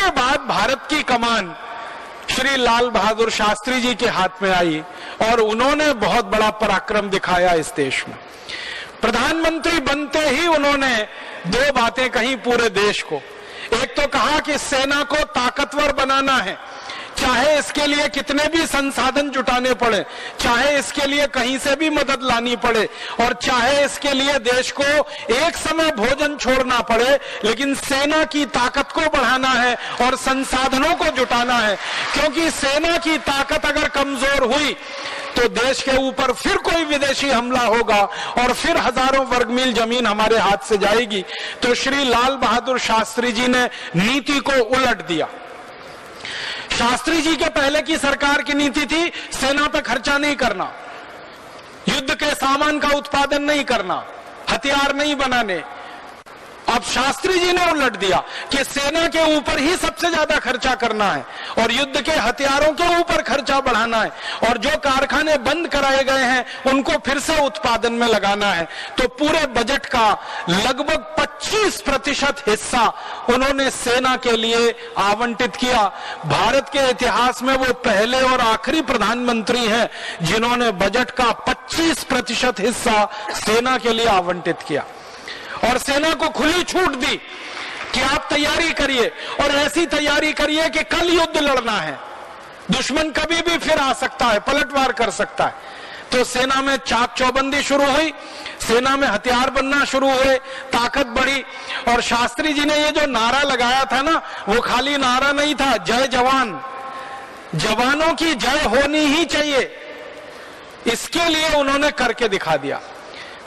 उसके बाद भारत की कमान श्री लाल बहादुर शास्त्री जी के हाथ में आई और उन्होंने बहुत बड़ा पराक्रम दिखाया इस देश में। प्रधानमंत्री बनते ही उन्होंने दो बातें कही पूरे देश को। एक तो कहा कि सेना को ताकतवर बनाना है, चाहे इसके लिए कितने भी संसाधन जुटाने पड़े, चाहे इसके लिए कहीं से भी मदद लानी पड़े, और चाहे इसके लिए देश को एक समय भोजन छोड़ना पड़े, लेकिन सेना की ताकत को बढ़ाना है और संसाधनों को जुटाना है। क्योंकि सेना की ताकत अगर कमजोर हुई तो देश के ऊपर फिर कोई विदेशी हमला होगा और फिर हजारों वर्ग मील जमीन हमारे हाथ से जाएगी। तो श्री लाल बहादुर शास्त्री जी ने नीति को उलट दिया। शास्त्री जी के पहले की सरकार की नीति थी सेना पे खर्चा नहीं करना, युद्ध के सामान का उत्पादन नहीं करना, हथियार नहीं बनाने। अब शास्त्री जी ने उलट दिया कि सेना के ऊपर ही सबसे ज्यादा खर्चा करना है और युद्ध के हथियारों के ऊपर खर्चा बढ़ाना है, और जो कारखाने बंद कराए गए हैं उनको फिर से उत्पादन में लगाना है। तो पूरे बजट का लगभग 25% हिस्सा उन्होंने सेना के लिए आवंटित किया। भारत के इतिहास में वो पहले और आखिरी प्रधानमंत्री हैं जिन्होंने बजट का 25% हिस्सा सेना के लिए आवंटित किया और सेना को खुली छूट दी कि आप तैयारी करिए और ऐसी तैयारी करिए कि कल युद्ध लड़ना है, दुश्मन कभी भी फिर आ सकता है, पलटवार कर सकता है। तो सेना में चाक चौबंदी शुरू हुई, सेना में हथियार बनना शुरू हुए, ताकत बढ़ी। और शास्त्री जी ने ये जो नारा लगाया था ना, वो खाली नारा नहीं था, जय जवान, जवानों की जय होनी ही चाहिए, इसके लिए उन्होंने करके दिखा दिया।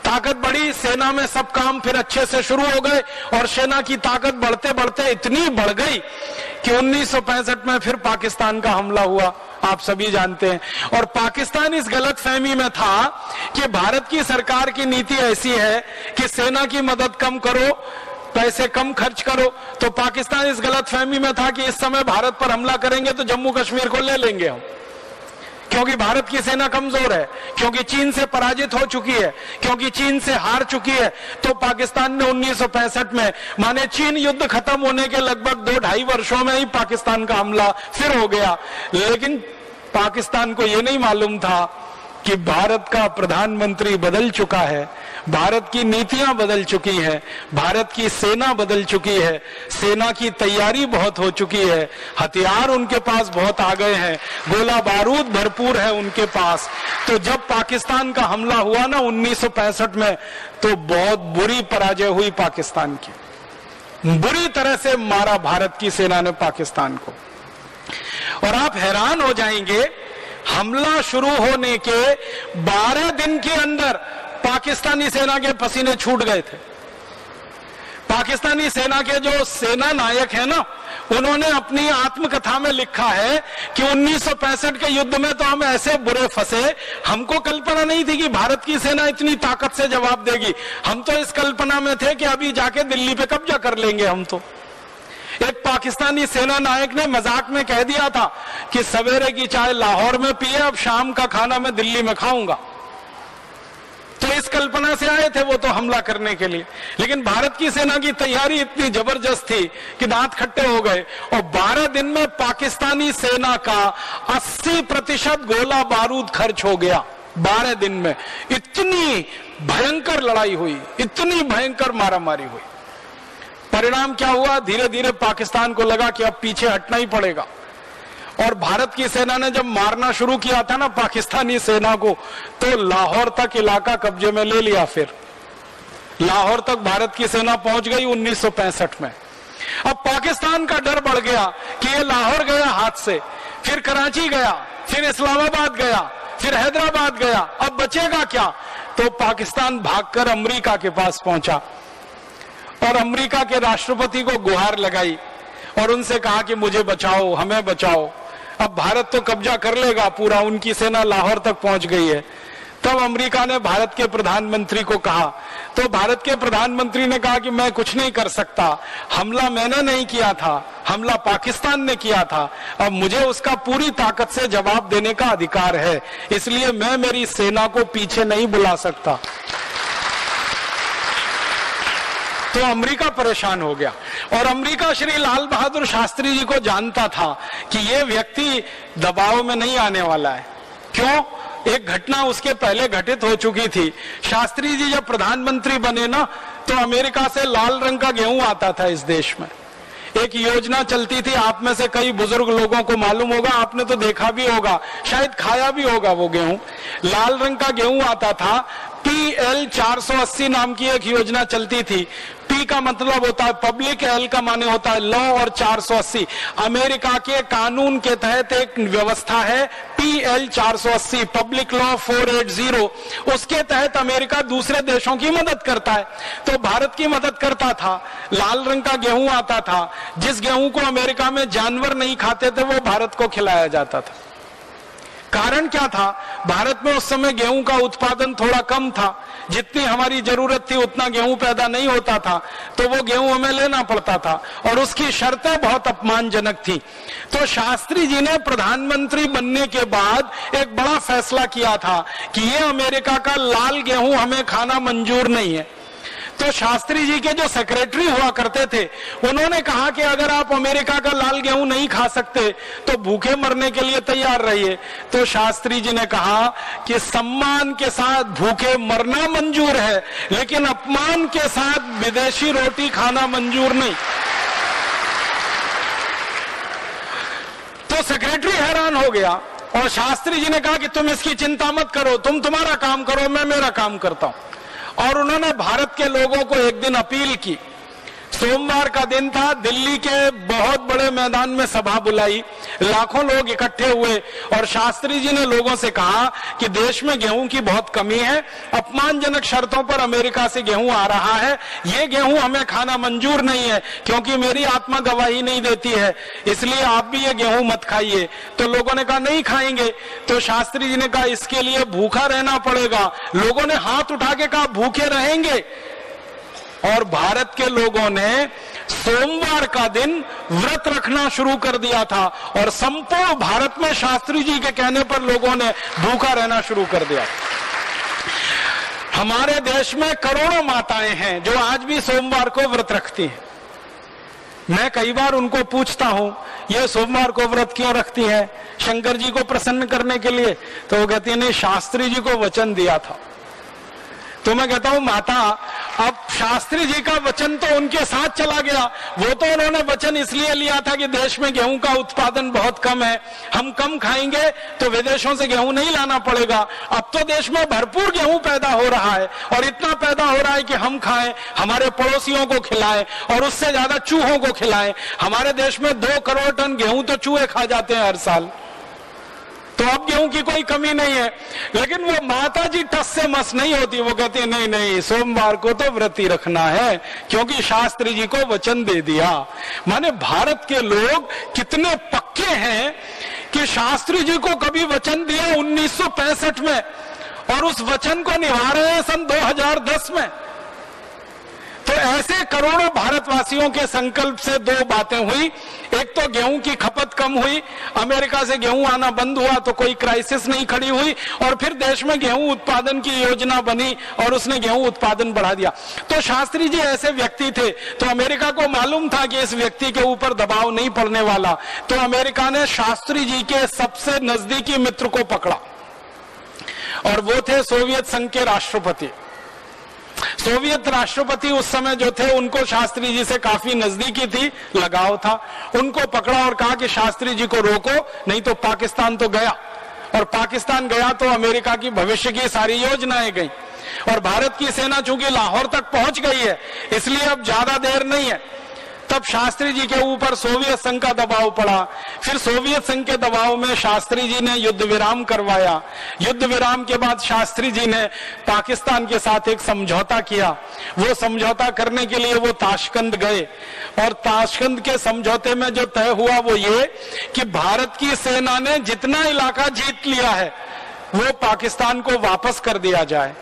ताकत बढ़ी, सेना में सब काम फिर अच्छे से शुरू हो गए और सेना की ताकत बढ़ते बढ़ते इतनी बढ़ गई कि 1965 में फिर पाकिस्तान का हमला हुआ, आप सभी जानते हैं। और पाकिस्तान इस गलतफहमी में था कि भारत की सरकार की नीति ऐसी है कि सेना की मदद कम करो, पैसे कम खर्च करो। तो पाकिस्तान इस गलतफहमी में था कि इस समय भारत पर हमला करेंगे तो जम्मू कश्मीर को ले लेंगे हम, क्योंकि भारत की सेना कमजोर है, क्योंकि चीन से पराजित हो चुकी है, क्योंकि चीन से हार चुकी है। तो पाकिस्तान ने 1965 में, माने चीन युद्ध खत्म होने के लगभग 2-2.5 वर्षों में ही पाकिस्तान का हमला फिर हो गया। लेकिन पाकिस्तान को यह नहीं मालूम था कि भारत का प्रधानमंत्री बदल चुका है, भारत की नीतियां बदल चुकी हैं, भारत की सेना बदल चुकी है, सेना की तैयारी बहुत हो चुकी है, हथियार उनके पास बहुत आ गए हैं, गोला बारूद भरपूर है उनके पास। तो जब पाकिस्तान का हमला हुआ ना 1965 में, तो बहुत बुरी पराजय हुई पाकिस्तान की, बुरी तरह से मारा भारत की सेना ने पाकिस्तान को। और आप हैरान हो जाएंगे, हमला शुरू होने के 12 दिन के अंदर पाकिस्तानी सेना के पसीने छूट गए थे। पाकिस्तानी सेना के जो सेना नायक है ना, उन्होंने अपनी आत्मकथा में लिखा है कि 1965 के युद्ध में तो हम ऐसे बुरे फंसे, हमको कल्पना नहीं थी कि भारत की सेना इतनी ताकत से जवाब देगी। हम तो इस कल्पना में थे कि अभी जाके दिल्ली पे कब्जा कर लेंगे हम तो। एक पाकिस्तानी सेना नायक ने मजाक में कह दिया था कि सवेरे की चाय लाहौर में पिए, अब शाम का खाना मैं दिल्ली में खाऊंगा। तो इस कल्पना से आए थे वो तो हमला करने के लिए, लेकिन भारत की सेना की तैयारी इतनी जबरदस्त थी कि दांत खट्टे हो गए। और 12 दिन में पाकिस्तानी सेना का 80% गोला बारूद खर्च हो गया। 12 दिन में इतनी भयंकर लड़ाई हुई, इतनी भयंकर मारामारी हुई। परिणाम क्या हुआ? धीरे धीरे पाकिस्तान को लगा कि अब पीछे हटना ही पड़ेगा। और भारत की सेना ने जब मारना शुरू किया था ना पाकिस्तानी सेना को, तो लाहौर तक इलाका कब्जे में ले लिया। फिर लाहौर तक भारत की सेना पहुंच गई 1965 में। अब पाकिस्तान का डर बढ़ गया कि ये लाहौर गया हाथ से, फिर कराची गया, फिर इस्लामाबाद गया, फिर हैदराबाद गया, अब बचेगा क्या? तो पाकिस्तान भागकर अमेरिका के पास पहुंचा और अमेरिका के राष्ट्रपति को गुहार लगाई और उनसे कहा कि मुझे बचाओ, हमें बचाओ। अब भारत तो कब्जा कर लेगा पूरा, उनकी सेना लाहौर तक पहुंच गई है। तब अमेरिका ने भारत के प्रधानमंत्री को कहा, तो भारत के प्रधानमंत्री ने कहा कि मैं कुछ नहीं कर सकता, हमला मैंने नहीं किया था, हमला पाकिस्तान ने किया था, अब मुझे उसका पूरी ताकत से जवाब देने का अधिकार है, इसलिए मैं मेरी सेना को पीछे नहीं बुला सकता। तो अमेरिका परेशान हो गया। और अमेरिका श्री लाल बहादुर शास्त्री जी को जानता था कि ये व्यक्ति दबाव में नहीं आने वाला है। क्यों? एक घटना उसके पहले घटित हो चुकी थी। शास्त्री जी जब प्रधानमंत्री बने ना, तो अमेरिका से लाल रंग का गेहूं आता था इस देश में। एक योजना चलती थी, आप में से कई बुजुर्ग लोगों को मालूम होगा, आपने तो देखा भी होगा, शायद खाया भी होगा वो गेहूं। लाल रंग का गेहूं आता था। PL 480 नाम की एक योजना चलती थी। P का मतलब होता है पब्लिक, L का माने होता है लॉ, और 480 अमेरिका के कानून के तहत एक व्यवस्था है PL 480, पब्लिक लॉ 480। उसके तहत अमेरिका दूसरे देशों की मदद करता है, तो भारत की मदद करता था। लाल रंग का गेहूं आता था। जिस गेहूं को अमेरिका में जानवर नहीं खाते थे वो भारत को खिलाया जाता था। कारण क्या था? भारत में उस समय गेहूं का उत्पादन थोड़ा कम था, जितनी हमारी जरूरत थी उतना गेहूं पैदा नहीं होता था, तो वो गेहूं हमें लेना पड़ता था और उसकी शर्तें बहुत अपमानजनक थी। तो शास्त्री जी ने प्रधानमंत्री बनने के बाद एक बड़ा फैसला किया था कि ये अमेरिका का लाल गेहूं हमें खाना मंजूर नहीं है। तो शास्त्री जी के जो सेक्रेटरी हुआ करते थे, उन्होंने कहा कि अगर आप अमेरिका का लाल गेहूं नहीं खा सकते तो भूखे मरने के लिए तैयार रहिए। तो शास्त्री जी ने कहा कि सम्मान के साथ भूखे मरना मंजूर है, लेकिन अपमान के साथ विदेशी रोटी खाना मंजूर नहीं। तो सेक्रेटरी हैरान हो गया और शास्त्री जी ने कहा कि तुम इसकी चिंता मत करो, तुम तुम्हारा काम करो, मैं मेरा काम करता हूं। और उन्होंने भारत के लोगों को एक दिन अपील की। सोमवार का दिन था, दिल्ली के बहुत बड़े मैदान में सभा बुलाई, लाखों लोग इकट्ठे हुए और शास्त्री जी ने लोगों से कहा कि देश में गेहूं की बहुत कमी है, अपमानजनक शर्तों पर अमेरिका से गेहूं आ रहा है, ये गेहूं हमें खाना मंजूर नहीं है क्योंकि मेरी आत्मा गवाही नहीं देती है, इसलिए आप भी ये गेहूं मत खाइए। तो लोगों ने कहा नहीं खाएंगे। तो शास्त्री जी ने कहा इसके लिए भूखा रहना पड़ेगा। लोगों ने हाथ उठा के कहा भूखे रहेंगे। और भारत के लोगों ने सोमवार का दिन व्रत रखना शुरू कर दिया था और संपूर्ण भारत में शास्त्री जी के कहने पर लोगों ने भूखा रहना शुरू कर दिया। हमारे देश में करोड़ों माताएं हैं जो आज भी सोमवार को व्रत रखती हैं। मैं कई बार उनको पूछता हूं ये सोमवार को व्रत क्यों रखती हैं? शंकर जी को प्रसन्न करने के लिए? तो वो कहती है नहीं, शास्त्री जी को वचन दिया था। तो मैं कहता हूं माता, अब शास्त्री जी का वचन तो उनके साथ चला गया। वो तो उन्होंने वचन इसलिए लिया था कि देश में गेहूं का उत्पादन बहुत कम है, हम कम खाएंगे तो विदेशों से गेहूं नहीं लाना पड़ेगा। अब तो देश में भरपूर गेहूं पैदा हो रहा है और इतना पैदा हो रहा है कि हम खाएं, हमारे पड़ोसियों को खिलाएं और उससे ज्यादा चूहों को खिलाएं। हमारे देश में 2 करोड़ टन गेहूं तो चूहे खा जाते हैं हर साल, तो अब गेहूं की कोई कमी नहीं है। लेकिन वो माता जी टस से मस नहीं होती, वो कहती है नहीं नहीं, सोमवार को तो व्रत ही रखना है क्योंकि शास्त्री जी को वचन दे दिया। माने भारत के लोग कितने पक्के हैं कि शास्त्री जी को कभी वचन दिया 1965 में और उस वचन को निभा रहे हैं सन 2010 में। तो ऐसे करोड़ों भारतवासियों के संकल्प से 2 बातें हुई। एक तो गेहूं की खपत कम हुई, अमेरिका से गेहूं आना बंद हुआ तो कोई क्राइसिस नहीं खड़ी हुई, और फिर देश में गेहूं उत्पादन की योजना बनी और उसने गेहूं उत्पादन बढ़ा दिया। तो शास्त्री जी ऐसे व्यक्ति थे, तो अमेरिका को मालूम था कि इस व्यक्ति के ऊपर दबाव नहीं पड़ने वाला, तो अमेरिका ने शास्त्री जी के सबसे नजदीकी मित्र को पकड़ा और वो थे सोवियत संघ के राष्ट्रपति। सोवियत राष्ट्रपति उस समय जो थे उनको शास्त्री जी से काफी नजदीकी थी, लगाव था। उनको पकड़ा और कहा कि शास्त्री जी को रोको, नहीं तो पाकिस्तान तो गया, और पाकिस्तान गया तो अमेरिका की भविष्य की सारी योजनाएं गई। और भारत की सेना चूंकि लाहौर तक पहुंच गई है इसलिए अब ज्यादा देर नहीं है। तब शास्त्री जी के ऊपर सोवियत संघ का दबाव पड़ा। फिर सोवियत संघ के दबाव में शास्त्री जी ने युद्ध विराम करवाया। युद्ध विराम के बाद शास्त्री जी ने पाकिस्तान के साथ एक समझौता किया। वो समझौता करने के लिए वो ताशकंद गए और ताशकंद के समझौते में जो तय हुआ वो ये कि भारत की सेना ने जितना इलाका जीत लिया है वो पाकिस्तान को वापस कर दिया जाए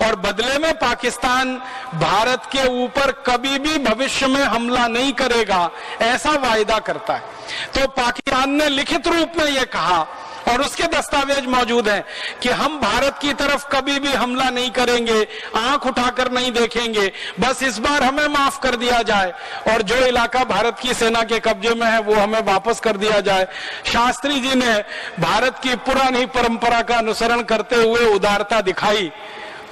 और बदले में पाकिस्तान भारत के ऊपर कभी भी भविष्य में हमला नहीं करेगा, ऐसा वायदा करता है। तो पाकिस्तान ने लिखित रूप में यह कहा और उसके दस्तावेज मौजूद हैं कि हम भारत की तरफ कभी भी हमला नहीं करेंगे, आंख उठाकर नहीं देखेंगे, बस इस बार हमें माफ कर दिया जाए और जो इलाका भारत की सेना के कब्जे में है वो हमें वापस कर दिया जाए। शास्त्री जी ने भारत की पुरानी परंपरा का अनुसरण करते हुए उदारता दिखाई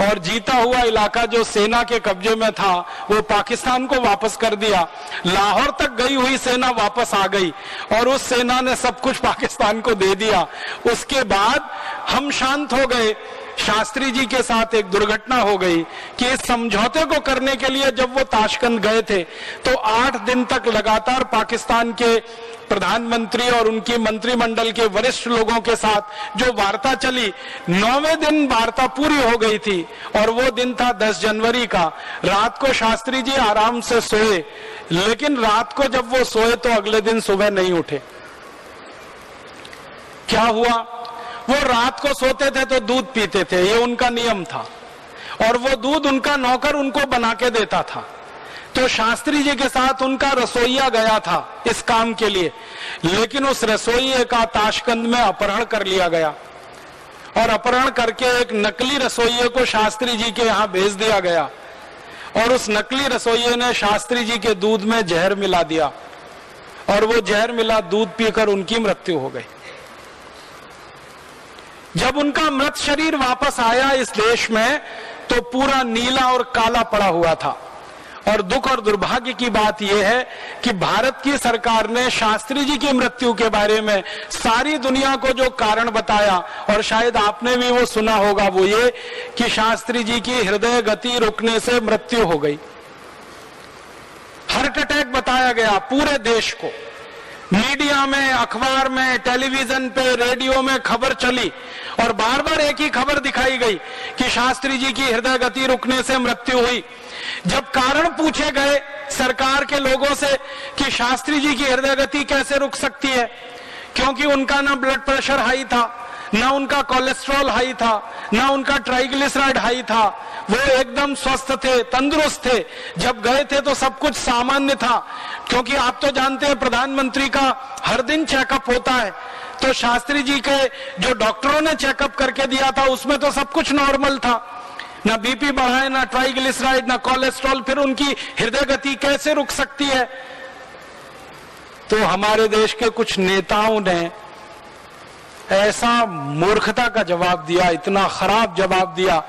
और जीता हुआ इलाका जो सेना के कब्जे में था वो पाकिस्तान को वापस कर दिया। लाहौर तक गई हुई सेना वापस आ गई और उस सेना ने सब कुछ पाकिस्तान को दे दिया। उसके बाद हम शांत हो गए। शास्त्री जी के साथ एक दुर्घटना हो गई कि इस समझौते को करने के लिए जब वो ताशकंद गए थे तो 8 दिन तक लगातार पाकिस्तान के प्रधानमंत्री और उनकी मंत्रिमंडल के वरिष्ठ लोगों के साथ जो वार्ता चली, 9वें दिन वार्ता पूरी हो गई थी और वो दिन था 10 जनवरी का। रात को शास्त्री जी आराम से सोए, लेकिन रात को जब वो सोए तो अगले दिन सुबह नहीं उठे। क्या हुआ? वो रात को सोते थे तो दूध पीते थे, ये उनका नियम था और वो दूध उनका नौकर उनको बना के देता था। तो शास्त्री जी के साथ उनका रसोइया गया था इस काम के लिए, लेकिन उस रसोइये का ताशकंद में अपहरण कर लिया गया और अपहरण करके एक नकली रसोइये को शास्त्री जी के यहाँ भेज दिया गया और उस नकली रसोइये ने शास्त्री जी के दूध में जहर मिला दिया और वो जहर मिला दूध पीकर उनकी मृत्यु हो गई। जब उनका मृत शरीर वापस आया इस देश में तो पूरा नीला और काला पड़ा हुआ था और दुख और दुर्भाग्य की बात यह है कि भारत की सरकार ने शास्त्री जी की मृत्यु के बारे में सारी दुनिया को जो कारण बताया, और शायद आपने भी वो सुना होगा, वो ये कि शास्त्री जी की हृदय गति रुकने से मृत्यु हो गई। हार्ट अटैक बताया गया पूरे देश को, मीडिया में, अखबार में, टेलीविजन पे, रेडियो में खबर चली और बार बार एक ही खबर दिखाई गई कि शास्त्री जी की हृदय गति रुकने से मृत्यु हुई। जब कारण पूछे गए सरकार के लोगों से कि शास्त्री जी की हृदय गति कैसे रुक सकती है, क्योंकि उनका ना ब्लड प्रेशर हाई था, ना उनका कोलेस्ट्रॉल हाई था, ना उनका ट्राइग्लिसराइड हाई था, वो एकदम स्वस्थ थे, तंदुरुस्त थे। जब गए थे तो सब कुछ सामान्य था, क्योंकि आप तो जानते हैं प्रधानमंत्री का हर दिन चेकअप होता है। तो शास्त्री जी के जो डॉक्टरों ने चेकअप करके दिया था उसमें तो सब कुछ नॉर्मल था, ना बीपी बढ़ा है, ना ट्राइग्लिसराइड, ना कोलेस्ट्रॉल, फिर उनकी हृदय गति कैसे रुक सकती है? तो हमारे देश के कुछ नेताओं ने ऐसा मूर्खता का जवाब दिया, इतना खराब जवाब दिया।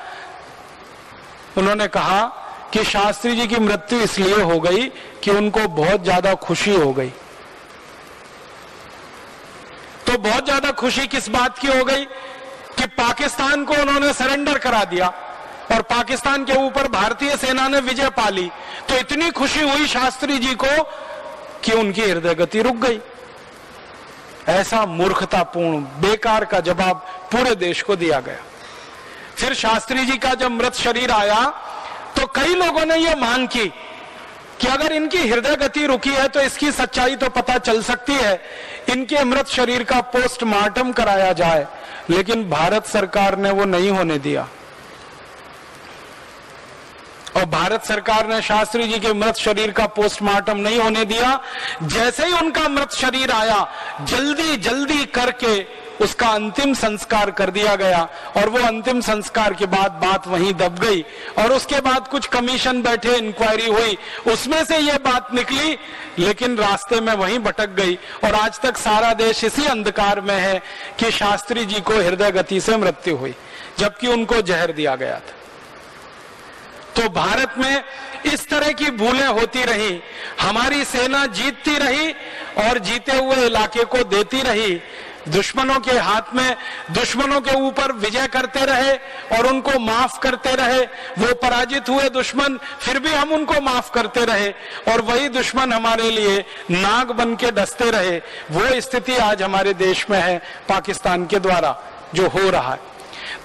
उन्होंने कहा कि शास्त्री जी की मृत्यु इसलिए हो गई कि उनको बहुत ज्यादा खुशी हो गई। तो बहुत ज्यादा खुशी किस बात की हो गई कि पाकिस्तान को उन्होंने सरेंडर करा दिया और पाकिस्तान के ऊपर भारतीय सेना ने विजय पा ली। तो इतनी खुशी हुई शास्त्री जी को कि उनकी हृदय गति रुक गई। ऐसा मूर्खतापूर्ण बेकार का जवाब पूरे देश को दिया गया। फिर शास्त्री जी का जब मृत शरीर आया तो कई लोगों ने यह मांग की कि अगर इनकी हृदय गति रुकी है तो इसकी सच्चाई तो पता चल सकती है, इनके मृत शरीर का पोस्टमार्टम कराया जाए। लेकिन भारत सरकार ने वो नहीं होने दिया और भारत सरकार ने शास्त्री जी के मृत शरीर का पोस्टमार्टम नहीं होने दिया। जैसे ही उनका मृत शरीर आया, जल्दी जल्दी करके उसका अंतिम संस्कार कर दिया गया और वो अंतिम संस्कार के बाद बात वहीं दब गई और उसके बाद कुछ कमीशन बैठे, इंक्वायरी हुई, उसमें से ये बात निकली, लेकिन रास्ते में वहीं भटक गई और आज तक सारा देश इसी अंधकार में है कि शास्त्री जी को हृदय गति से मृत्यु हुई जबकि उनको जहर दिया गया था। तो भारत में इस तरह की भूलें होती रही, हमारी सेना जीतती रही और जीते हुए इलाके को देती रही, दुश्मनों के हाथ में, दुश्मनों के ऊपर विजय करते रहे और उनको माफ करते रहे। वो पराजित हुए दुश्मन, फिर भी हम उनको माफ करते रहे और वही दुश्मन हमारे लिए नाग बन के डसते रहे। वो स्थिति आज हमारे देश में है पाकिस्तान के द्वारा जो हो रहा है।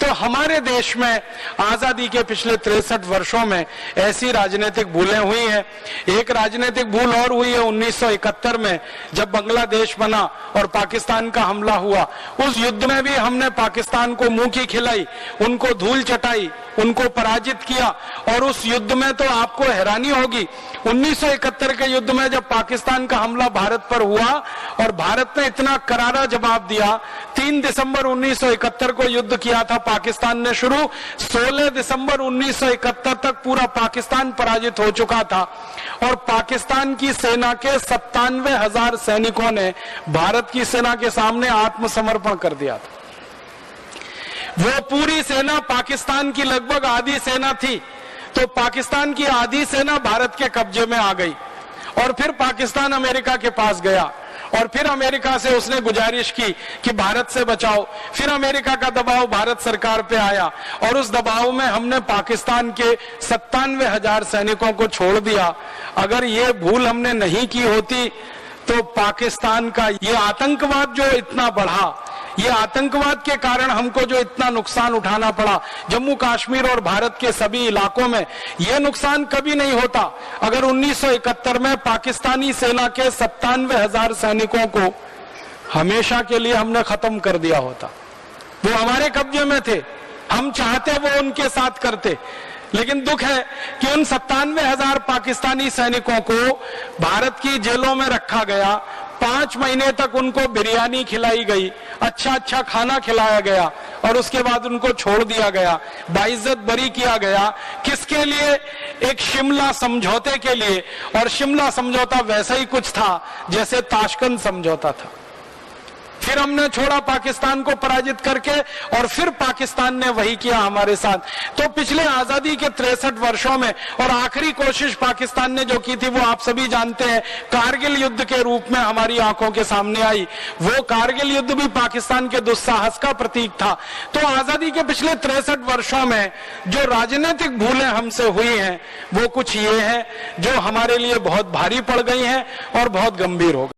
तो हमारे देश में आजादी के पिछले 63 वर्षों में ऐसी राजनीतिक भूलें हुई हैं। एक राजनीतिक भूल और हुई है 1971 में, जब बांग्लादेश बना और पाकिस्तान का हमला हुआ। उस युद्ध में भी हमने पाकिस्तान को मुंह की खिलाई, उनको धूल चटाई, उनको पराजित किया। और उस युद्ध में तो आपको हैरानी होगी, 1971 के युद्ध में जब पाकिस्तान का हमला भारत पर हुआ और भारत ने इतना करारा जवाब दिया, 3 दिसंबर 1971 को युद्ध किया था पाकिस्तान ने शुरू, 16 दिसंबर 1971 तक पूरा पाकिस्तान पराजित हो चुका था और पाकिस्तान की सेना के 97,000 सैनिकों ने भारत की सेना के सामने आत्मसमर्पण कर दिया था। वो पूरी सेना पाकिस्तान की लगभग आधी सेना थी, तो पाकिस्तान की आधी सेना भारत के कब्जे में आ गई और फिर पाकिस्तान अमेरिका के पास गया और फिर अमेरिका से उसने गुजारिश की कि भारत से बचाओ। फिर अमेरिका का दबाव भारत सरकार पे आया और उस दबाव में हमने पाकिस्तान के 97,000 सैनिकों को छोड़ दिया। अगर ये भूल हमने नहीं की होती तो पाकिस्तान का ये आतंकवाद जो इतना बढ़ा, ये आतंकवाद के कारण हमको जो इतना नुकसान उठाना पड़ा जम्मू कश्मीर और भारत के सभी इलाकों में, ये नुकसान कभी नहीं होता अगर 1971 में पाकिस्तानी सेना के 97,000 सैनिकों को हमेशा के लिए हमने खत्म कर दिया होता। वो हमारे कब्जे में थे, हम चाहते वो उनके साथ करते, लेकिन दुख है कि उन 97,000 पाकिस्तानी सैनिकों को भारत की जेलों में रखा गया। 5 महीने तक उनको बिरयानी खिलाई गई, अच्छा अच्छा खाना खिलाया गया और उसके बाद उनको छोड़ दिया गया, बाइज्जत बरी किया गया। किसके लिए? एक शिमला समझौते के लिए। और शिमला समझौता वैसा ही कुछ था जैसे ताशकंद समझौता था। फिर हमने छोड़ा पाकिस्तान को पराजित करके और फिर पाकिस्तान ने वही किया हमारे साथ। तो पिछले आजादी के 63 वर्षों में और आखिरी कोशिश पाकिस्तान ने जो की थी वो आप सभी जानते हैं, कारगिल युद्ध के रूप में हमारी आंखों के सामने आई। वो कारगिल युद्ध भी पाकिस्तान के दुस्साहस का प्रतीक था। तो आजादी के पिछले 63 वर्षों में जो राजनीतिक भूलें हमसे हुई हैं वो कुछ ये हैं जो हमारे लिए बहुत भारी पड़ गई हैं और बहुत गंभीर हो गई।